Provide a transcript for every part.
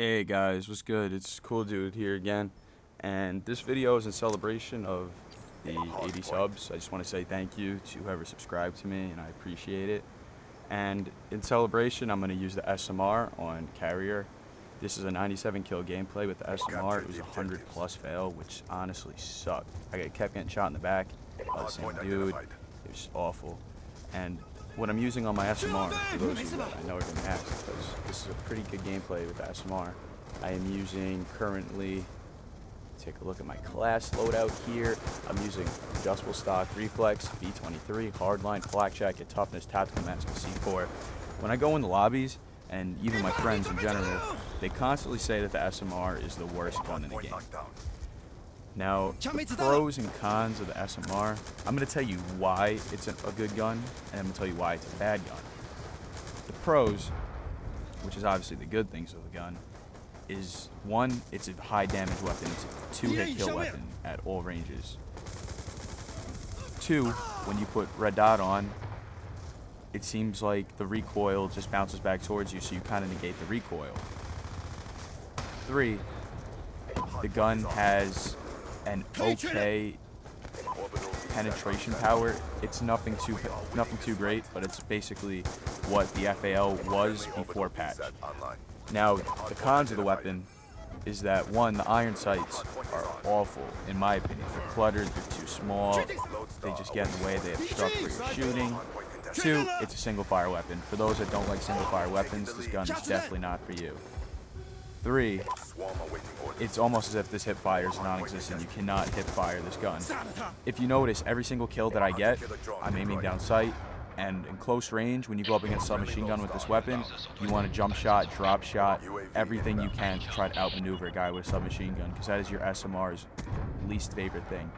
Hey guys, what's good? It's Cool Dude here again, and this video is in celebration of the 80 subs. I just want to say thank you to whoever subscribed to me, and I appreciate it. And in celebration, I'm going to use the SMR on Carrier. This is a 97 kill gameplay with the SMR. It was a 100 plus fail, which honestly sucked. I kept getting shot in the back by the same dude. It was awful. And what I'm using on my SMR, for those of you that I know are going to ask, because this is a pretty good gameplay with the SMR. I am using currently, take a look at my class loadout here. I'm using adjustable stock, reflex, B23, hardline, flak jacket, toughness, tactical mask, and C4. When I go in the lobbies, and even my friends in general, they constantly say that the SMR is the worst gun in the game. Now, the pros and cons of the SMR, I'm going to tell you why it's a good gun, and I'm going to tell you why it's a bad gun. The pros, which is obviously the good things of the gun, is one, it's a high damage weapon. It's a 2-hit kill weapon at all ranges. Two, when you put red dot on, it seems like the recoil just bounces back towards you, so you kind of negate the recoil. Three, the gun has an okay penetration power. It's nothing too great, but it's basically what the FAL was before patch. Now, the cons of the weapon is that one, the iron sights are awful in my opinion. They're cluttered, they're too small, they just get in the way, they obstruct where you're shooting. Two, it's a single fire weapon. For those that don't like single fire weapons, this gun is definitely not for you. Three, it's almost as if this hip fire is non-existent. You cannot hip fire this gun. If you notice, every single kill that I get, I'm aiming down sight, and in close range, when you go up against a submachine gun with this weapon, you want to jump shot, drop shot, everything you can to try to outmaneuver a guy with a submachine gun, because that is your SMR's least favorite thing.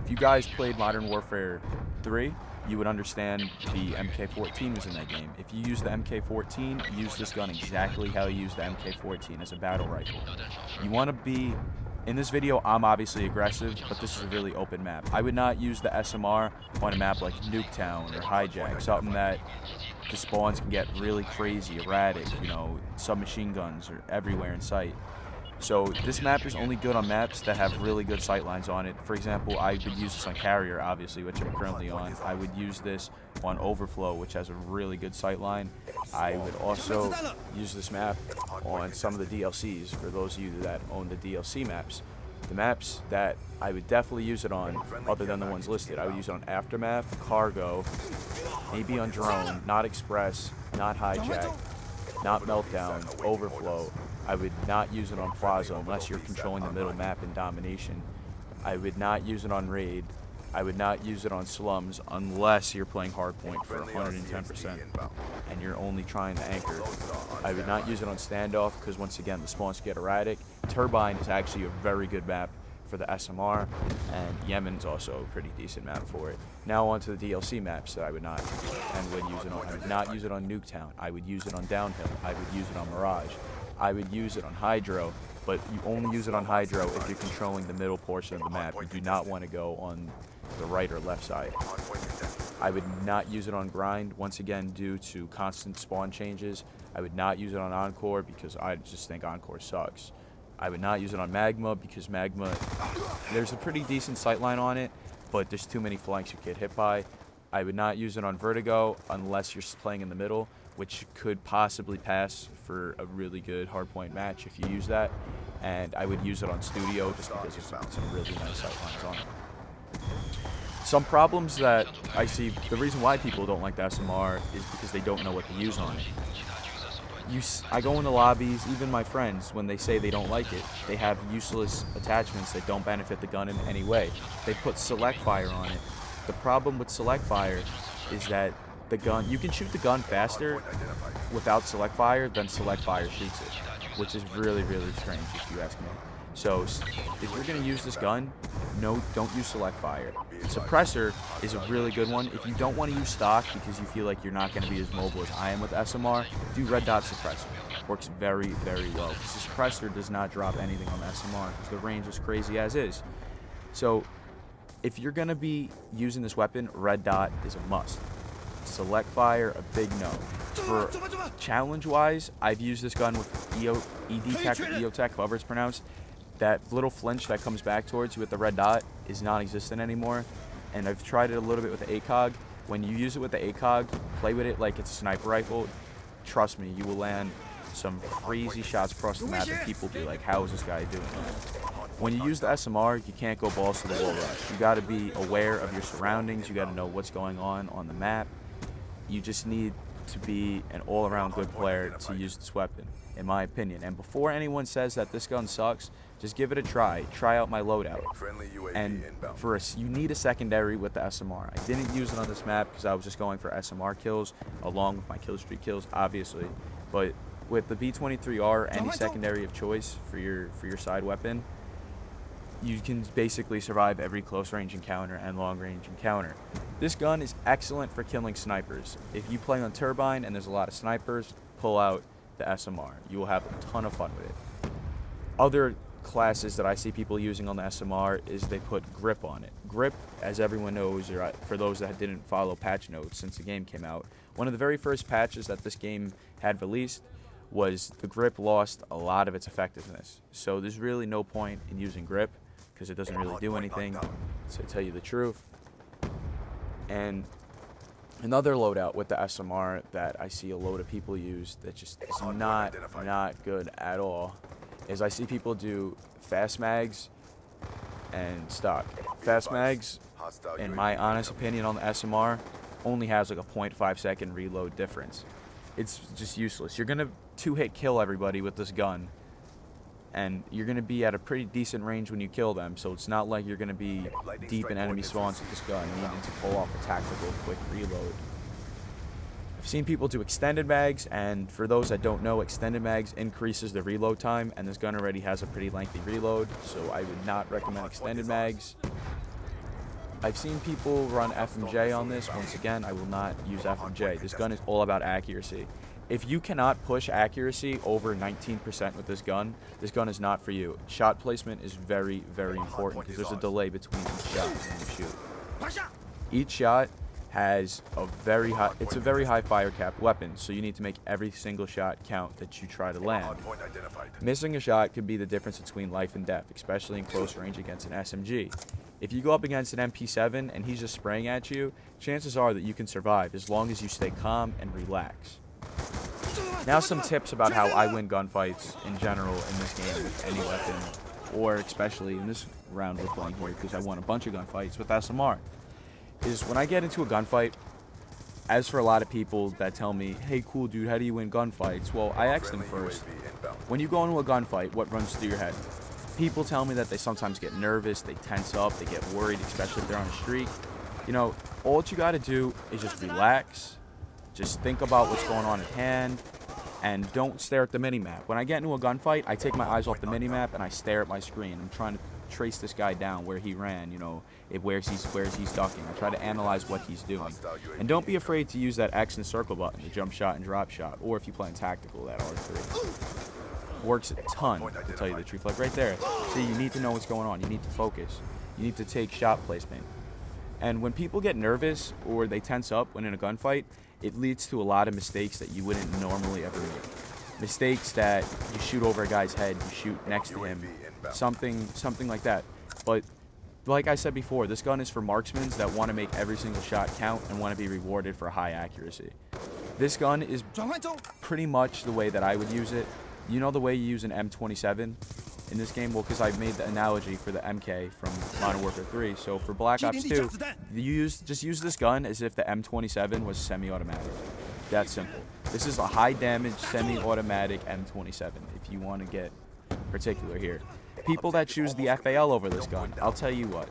If you guys played Modern Warfare 3, you would understand the MK14 was in that game. If you use the MK14, use this gun exactly how you use the MK14 as a battle rifle. You want to be, in this video, I'm obviously aggressive, but this is a really open map. I would not use the SMR on a map like Nuketown or Hijack, something that the spawns can get really crazy, erratic, you know, submachine guns are everywhere in sight. So this map is only good on maps that have really good sightlines on it. For example, I would use this on Carrier, obviously, which I'm currently on. I would use this on Overflow, which has a really good sightline. I would also use this map on some of the DLCs, for those of you that own the DLC maps. The maps that I would definitely use it on, other than the ones listed, I would use it on Aftermath, Cargo, maybe on Drone, not Express, not Hijack, not Meltdown, Overflow. I would not use it on Plaza unless you're controlling the middle map in Domination. I would not use it on Raid. I would not use it on Slums unless you're playing Hardpoint for 110% and you're only trying to anchor. I would not use it on Standoff because, once again, the spawns get erratic. Turbine is actually a very good map for the SMR, and Yemen's also a pretty decent map for it. Now on to the DLC maps that I would not and would use it on. I would not use it on Nuketown. I would use it on Downhill. I would use it on Mirage. I would use it on Hydro, but you only use it on Hydro if you're controlling the middle portion of the map. You do not want to go on the right or left side. I would not use it on Grind, once again, due to constant spawn changes. I would not use it on Encore because I just think Encore sucks. I would not use it on Magma because Magma, there's a pretty decent sightline on it, but there's too many flanks you get hit by. I would not use it on Vertigo unless you're playing in the middle, which could possibly pass for a really good hardpoint match if you use that. And I would use it on Studio just because there's some really nice sightlines on it. Some problems that I see, the reason why people don't like the SMR is because they don't know what to use on it. I go in the lobbies, even my friends, when they say they don't like it, they have useless attachments that don't benefit the gun in any way. They put select fire on it. The problem with select fire is that the gun, you can shoot the gun faster without select fire than select fire shoots it, which is really, really strange if you ask me. So if you're going to use this gun, no, don't use select fire. Suppressor is a really good one. If you don't want to use stock because you feel like you're not going to be as mobile as I am with SMR, do red dot suppressor. Works very, very well because the suppressor does not drop anything on the SMR because the range is crazy as is. So if you're going to be using this weapon, red dot is a must. select fire, a big no. For challenge-wise, I've used this gun with ED Tech or EOTech, however it's pronounced. That little flinch that comes back towards you with the red dot is non-existent anymore. And I've tried it a little bit with the ACOG. When you use it with the ACOG, play with it like it's a sniper rifle. Trust me, you will land some crazy shots across the map and people be like, how is this guy doing that? When you use the SMR, you can't go balls to the wall rush. You got to be aware of your surroundings. You got to know what's going on the map. You just need to be an all-around good player to use this weapon, in my opinion. And before anyone says that this gun sucks, just give it a try. Try out my loadout. And you need a secondary with the SMR. I didn't use it on this map because I was just going for SMR kills along with my kill streak kills, obviously. But with the B23R, any secondary of choice for your side weapon, you can basically survive every close range encounter and long range encounter. This gun is excellent for killing snipers. If you play on Turbine and there's a lot of snipers, pull out the SMR. You will have a ton of fun with it. Other classes that I see people using on the SMR is they put grip on it. Grip, as everyone knows, or for those that didn't follow patch notes since the game came out, one of the very first patches that this game had released was the grip lost a lot of its effectiveness. So there's really no point in using grip because it doesn't really do anything, to tell you the truth. And another loadout with the SMR that I see a load of people use that just is not good at all is I see people do fast mags and stock. Fast mags, in my honest opinion on the SMR, only has like a 0.5 second reload difference. It's just useless. You're gonna two-hit kill everybody with this gun, and you're gonna be at a pretty decent range when you kill them, so it's not like you're gonna be deep in enemy spawns with this gun needing to pull off a tactical quick reload. I've seen people do extended mags, and for those that don't know, extended mags increases the reload time, and this gun already has a pretty lengthy reload, so I would not recommend extended mags. I've seen people run FMJ on this. Once again, I will not use FMJ. This gun is all about accuracy. If you cannot push accuracy over 19% with this gun is not for you. Shot placement is very, very important because there's a delay between each shot when you shoot. Each shot has a very high fire cap weapon, so you need to make every single shot count that you try to land. Missing a shot could be the difference between life and death, especially in close range against an SMG. If you go up against an MP7 and he's just spraying at you, chances are that you can survive as long as you stay calm and relax. Now some tips about how I win gunfights in general in this game with any weapon, or especially in this round we're playing here because I won a bunch of gunfights with SMR, is when I get into a gunfight, as for a lot of people that tell me, hey cool dude, how do you win gunfights? Well, I ask them first, when you go into a gunfight, what runs through your head? People tell me that they sometimes get nervous, they tense up, they get worried, especially if they're on a streak. You know, all you gotta do is just relax, just think about what's going on at hand, and don't stare at the minimap. When I get into a gunfight, I take my eyes off the minimap and I stare at my screen. I'm trying to trace this guy down, where he ran, you know, where he's ducking. I try to analyze what he's doing. And don't be afraid to use that X and circle button, the jump shot and drop shot, or if you play in tactical, that R3. Works a ton, to tell you the truth. Like right there, see, you need to know what's going on. You need to focus. You need to take shot placement. And when people get nervous or they tense up when in a gunfight, it leads to a lot of mistakes that you wouldn't normally ever make. Mistakes that you shoot over a guy's head, you shoot next to him, something like that. But like I said before, this gun is for marksmen that want to make every single shot count and want to be rewarded for high accuracy. This gun is pretty much the way that I would use it. You know the way you use an M27 in this game? Well, because I made the analogy for the MK from Modern Warfare 3. So for Black Ops 2, just use this gun as if the M27 was semi-automatic. That's simple. This is a high-damage, semi-automatic M27, if you want to get particular here. People that choose the FAL over this gun, I'll tell you what.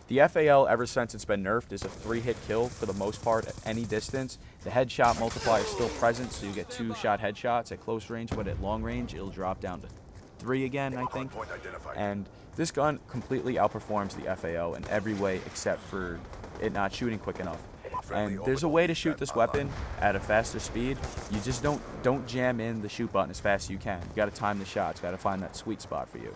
The FAL, ever since it's been nerfed, is a 3-hit kill for the most part at any distance. The headshot multiplier is still present, so you get 2-shot headshots at close range, but at long range, it'll drop down to 3 again, I think. And this gun completely outperforms the FAL in every way except for it not shooting quick enough. And there's a way to shoot this weapon at a faster speed. You just don't jam in the shoot button as fast as you can. You got to time the shots, got to find that sweet spot for you.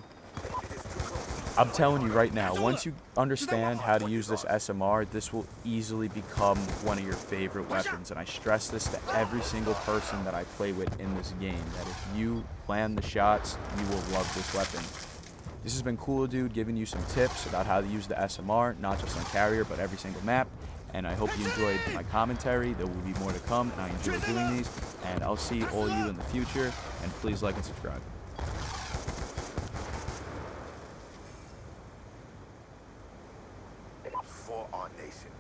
I'm telling you right now, once you understand how to use this SMR, this will easily become one of your favorite weapons. And I stress this to every single person that I play with in this game, that if you land the shots, you will love this weapon. This has been Cool Dude giving you some tips about how to use the SMR, not just on Carrier, but every single map. And I hope you enjoyed my commentary. There will be more to come, and I enjoy doing these. And I'll see all you in the future, and please like and subscribe. For our nation.